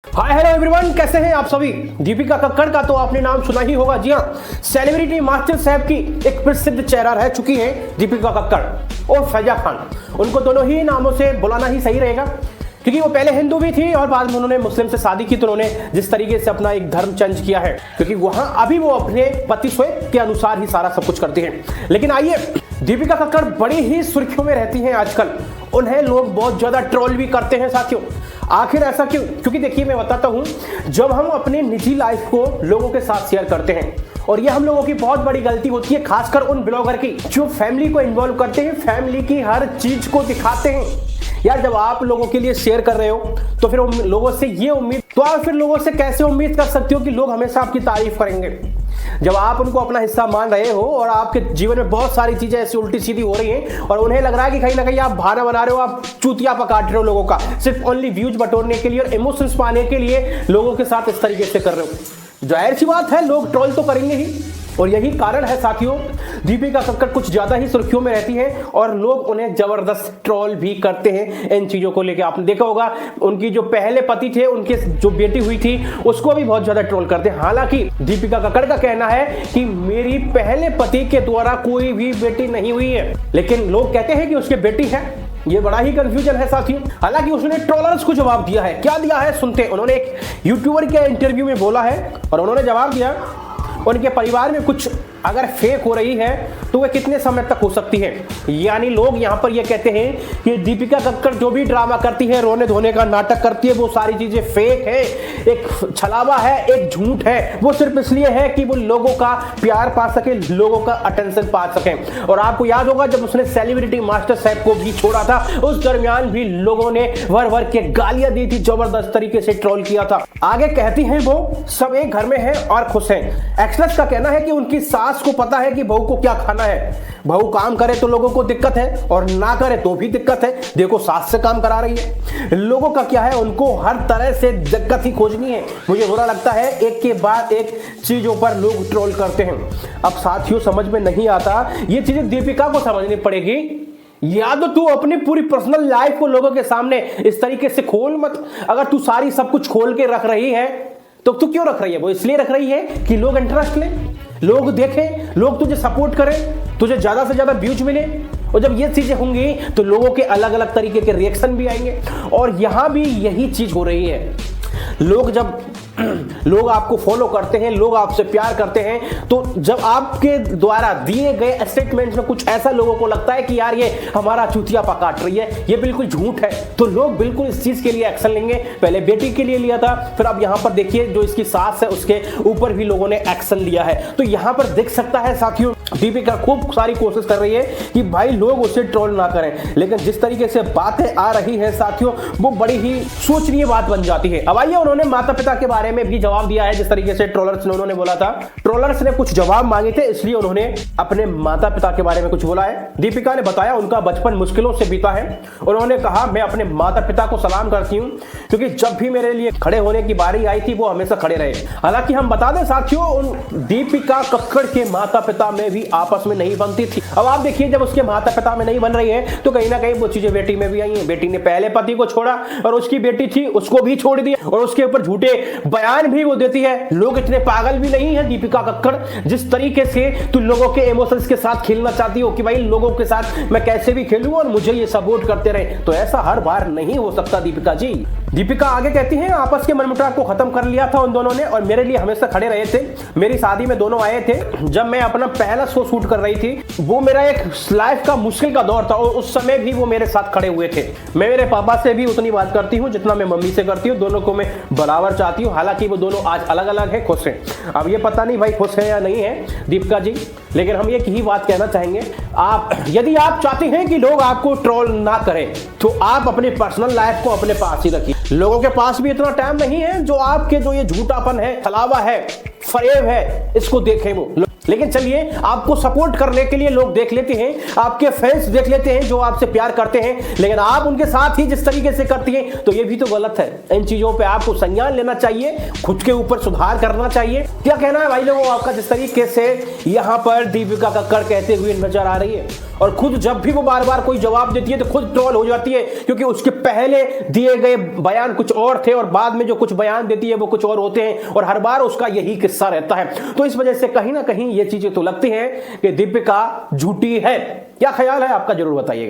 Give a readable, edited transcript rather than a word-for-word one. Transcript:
Hi hello everyone, कैसे हैं आप सभी। दीपिका कक्कड़ का तो आपने नाम सुना ही होगा। जी हाँ, सेलिब्रिटी मास्टर साहब की एक प्रसिद्ध चेहरा रह चुकी है दीपिका कक्कड़ और फैजा खान। उनको दोनों ही नामों से बुलाना ही सही रहेगा, क्योंकि वो पहले हिंदू भी थी और बाद में उन्होंने मुस्लिम से शादी की, तो उन्होंने जिस तरीके से अपना एक धर्म चेंज किया है, क्योंकि वहां अभी वो अपने पति श्वेत के अनुसार ही सारा सब कुछ करते हैं। लेकिन आइए, दीपिका कक्कड़ बड़ी ही सुर्खियों में रहती हैं आजकल। उन्हें लोग बहुत ज्यादा ट्रोल भी करते हैं साथियों। आखिर ऐसा क्यों? क्योंकि देखिए, मैं बताता हूं, जब हम अपनी निजी लाइफ को लोगों के साथ शेयर करते हैं, और ये हम लोगों की बहुत बड़ी गलती होती है, खासकर उन ब्लॉगर की जो फैमिली को इन्वॉल्व करते हैं, फैमिली की हर चीज को दिखाते हैं। यार, जब आप लोगों के लिए शेयर कर रहे हो तो फिर लोगों से ये उम्मीद, तो आप फिर लोगों से कैसे उम्मीद कर सकते हो कि लोग हमेशा आपकी तारीफ करेंगे, जब आप उनको अपना हिस्सा मान रहे हो और आपके जीवन में बहुत सारी चीजें ऐसी उल्टी सीधी हो रही हैं और उन्हें लग रहा है कि कहीं ना कहीं आप बहाना बना रहे हो, आप चूतिया पकाट रहे हो लोगों का, सिर्फ ओनली व्यूज बटोरने के लिए और इमोशंस पाने के लिए लोगों के साथ इस तरीके से कर रहे हो। जाहिर सी बात है, लोग ट्रोल तो करेंगे ही, और यही कारण है साथियों, दीपिका कक्कड़ कुछ ज्यादा ही सुर्खियों में रहती हैं और लोग उन्हें जबरदस्त ट्रोल भी करते हैं इन चीजों को लेकर। आपने देखा होगा, उनकी जो पहले पति थे, उनके जो बेटी हुई थी, उसको भी बहुत ज्यादा ट्रोल करते हैं। हालांकि दीपिका कक्कड़ का कहना है कि मेरी पहले पति के द्वारा कोई भी बेटी नहीं हुई है, लेकिन लोग कहते हैं कि उसकी बेटी है। ये बड़ा ही कंफ्यूजन है साथियों। हालांकि उसने ट्रोलर्स को जवाब दिया है। क्या दिया है सुनते हैं। उन्होंने एक यूट्यूबर के इंटरव्यू में बोला है और उन्होंने जवाब दिया, उनके परिवार में कुछ अगर फेक हो रही है तो वह कितने समय तक हो सकती है। यानी लोग यहां पर यह कहते हैं कि दीपिका कक्कड़ जो भी ड्रामा करती है, रोने धोने का नाटक करती है, वो सारी चीजें फेक है, एक छलावा है, एक झूठ है। वो सिर्फ इसलिए है कि वो लोगों का प्यार पा सके, लोगों का अटेंशन पा सके। और आपको याद होगा, जब उसने सेलिब्रिटी मास्टर साहब को भी छोड़ा था, उस दरमियान भी लोगों ने भर भर के गालियां दी थी, जबरदस्त तरीके से ट्रोल किया था। आगे कहती हैं, वो सब एक घर में है और खुश हैं। एक्ट्रेस का कहना है कि उनकी सास को पता है कि बहू को क्या खाना है। बहू काम करे तो लोगों को दिक्कत है और ना करे तो भी दिक्कत है। देखो, सास से काम करा रही है। लोगों का क्या है, उनको हर तरह से दिक्कत ही खोजनी है। मुझे बुरा लगता है, एक के बाद एक चीजों पर लोग ट्रोल करते हैं। अब साथियों, समझ में नहीं आता, ये चीजें दीपिका को समझनी पड़ेगी। या तो तू अपनी पूरी पर्सनल लाइफ को लोगों के सामने इस तरीके से खोल मत। अगर तू सारी सब कुछ खोल के रख रही है तो तू क्यों रख रही है? वो इसलिए रख रही है कि लोग इंटरेस्ट लें, लोग देखें, लोग तुझे सपोर्ट करें, तुझे ज्यादा से ज्यादा व्यूज मिले। और जब ये चीजें होंगी तो लोगों के अलग अलग तरीके के रिएक्शन भी आएंगे। और यहां भी यही चीज हो रही है। लोग आपको फॉलो करते हैं, लोग आपसे प्यार करते हैं, तो जब आपके द्वारा दिए गए स्टेटमेंट्स में कुछ ऐसा लोगों को लगता है कि यार ये हमारा चूतिया पकाट रही है, ये बिल्कुल झूठ है, तो लोग बिल्कुल इस चीज के लिए एक्शन लेंगे। पहले बेटी के लिए लिया था, फिर अब यहां पर देखिए जो इसकी सास है उसके ऊपर भी लोगों ने एक्शन लिया है। तो यहां पर देख सकता है साथियों, दीपिका खूब सारी कोशिश कर रही है कि भाई लोग उसे ट्रोल ना करें, लेकिन जिस तरीके से बातें आ रही है साथियों, वो बड़ी ही सोचनीय बात बन जाती है। अब आइए, उन्होंने माता पिता के बारे में भी जवाब दिया है। जिस तरीके से ट्रोलर्स ने उन्होंने बोला था, ट्रोलर्स ने कुछ जवाब मांगे थे, इसलिए उन्होंने अपने माता पिता के बारे में कुछ बोला है। दीपिका ने बताया उनका बचपन मुश्किलों से बीता है। उन्होंने कहा, मैं अपने माता पिता को सलाम करती हूं, क्योंकि जब भी मेरे लिए खड़े होने की बारी आई थी वो हमेशा खड़े रहे। हालांकि हम बता दें साथियों, उन दीपिका कक्कड़ के माता पिता में भी आपस में नहीं बनती थी। अब आप देखिए, जब उसके माता पिता में नहीं बन रही है तो कहीं ना कहीं वो चीजें बेटी में भी आई है। बेटी ने पहले पति को छोड़ा और उसकी बेटी थी उसको भी छोड़ दिया, और उसके ऊपर झूठे बयान भी वो देती है। लोग इतने पागल भी नहीं है दीपिका कक्कड़, जिस तरीके से तू लोगों के इमोशंस के साथ खेलना चाहती हो कि भाई लोगों के साथ मैं कैसे भी खेलूं और मुझे ये सपोर्ट करते रहे, तो ऐसा हर बार नहीं हो सकता दीपिका जी। दीपिका आगे कहती हैं, आपस के मनमुटाव को खत्म कर लिया था उन दोनों ने और मेरे लिए हमेशा खड़े रहे थे। मेरी शादी में दोनों आए थे। जब मैं अपना पहला शो शूट कर रही थी, वो मेरा एक लाइफ का मुश्किल का दौर था और उस समय भी वो मेरे साथ खड़े हुए थे। मैं मेरे पापा से भी उतनी बात करती हूँ जितना मैं मम्मी से करती हूँ। दोनों को मैं बराबर चाहती हूँ। हालांकि वो दोनों आज अलग अलग है, खुश हैं। अब ये पता नहीं भाई खुश है या नहीं है दीपिका जी, लेकिन हम एक ही बात कहना चाहेंगे, यदि आप चाहते हैं कि लोग आपको ट्रोल ना करें तो आप अपनी पर्सनल लाइफ को अपने पास ही रखिए। लोगों के पास भी इतना टाइम नहीं है जो आपके जो ये झूठापन है, छलावा है, फरेब है, इसको देखें वो। लेकिन चलिए, आपको सपोर्ट करने के लिए लोग देख लेते हैं, आपके फैंस देख लेते हैं जो आपसे प्यार करते हैं, लेकिन आप उनके साथ ही जिस तरीके से करती हैं तो ये भी तो गलत है। इन चीजों पे आपको संज्ञान लेना चाहिए, खुद के ऊपर सुधार करना चाहिए। क्या कहना है भाई लोगों आपका जिस तरीके से यहाँ पर दीपिका कक्कड़ कहते हुए नजर आ रही है? और खुद जब भी वो बार बार कोई जवाब देती है तो खुद ट्रोल हो जाती है, क्योंकि उसके पहले दिए गए बयान कुछ और थे और बाद में जो कुछ बयान देती है वो कुछ और होते हैं, और हर बार उसका यही किस्सा रहता है। तो इस वजह से कहीं ना कहीं ये चीजें तो लगती हैं कि दीपिका झूठी है। क्या ख्याल है आपका, जरूर बताइएगा।